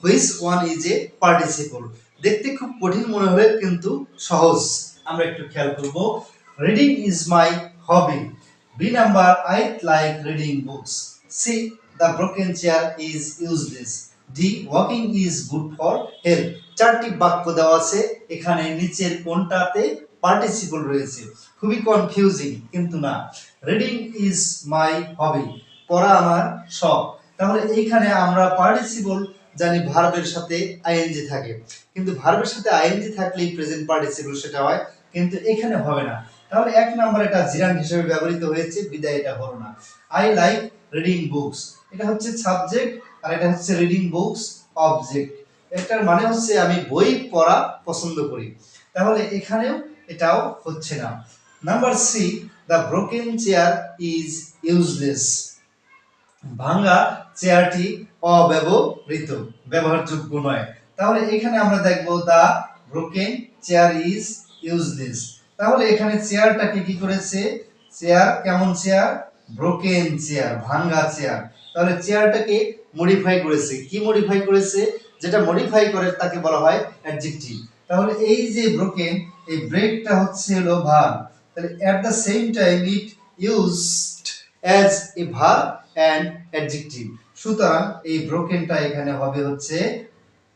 Which one is a participle. দেখতে খুব কঠিন মনে হলে কিন্তু সহজ। আমরা একটু খেয়াল করব। Reading is my hobby. B number, I like reading books. C, the broken chair is useless. D, walking is good for health. চারটি বাক্য দেওয়া আছে, এখানে নিচের কোনটাতে পার্টিসিপল রয়েছে? খুবই কনফিউজিং, কিন্তু না। রিডিং ইজ মাই হবি, পড়া আমার শখ। তাহলে এইখানে আমরা পার্টিসিপল জানি ভার্বের সাথে আইএনজি থাকে, কিন্তু ভার্বের সাথে আইএনজি থাকলেই প্রেজেন্ট পার্টিসিপল সেটা হয়, কিন্তু এখানে হবে না। তাহলে এক নম্বর এটা জিরান হিসেবে ব্যবহৃত হয়েছে, বিদায় এটা হলো না। আই লাইক রিডিং বুকস, এটা হচ্ছে সাবজেক্ট, আর এটা হচ্ছে রিডিং বুকস অবজেক্ট। এটার মানে হচ্ছে আমি বই পড়া পছন্দ করি। তাহলে এখানেও এটাও হচ্ছে না। Number C, the broken chair is useless. ভাঙা চেয়ারটি অব্যবহৃত, ব্যবহারযোগ্য নয়। তাহলে এখানে আমরা দেখব the broken chair is useless. তাহলে এখানে চেয়ারটাকে কি করেছে? চেয়ার কেমন চেয়ার? ব্রোকেন চেয়ার, ভাঙা চেয়ার। তাহলে চেয়ারটাকে মডিফাই করেছে। কি মডিফাই করেছে? যেটা মডিফাই করে তাকে বলা হয় অ্যাডজেক্টিভ। তাহলে এই যে ব্রোকেন, এই ব্রেকটা হচ্ছে হলো ভার্ব। তাহলে at the same time it used as a verb and adjective. সুতরাং এই ব্রোকেনটা এখানে হবে হচ্ছে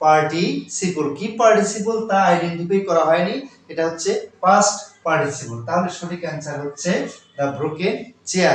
পার্টিসিপল। কি পার্টিসিপল তা আইডেন্টিফাই করা হয়নি, এটা হচ্ছে পাস্ট পার্টিসিপল। তাহলে সঠিক অ্যান্সার হচ্ছে দ্য ব্রোকেন চেয়ার।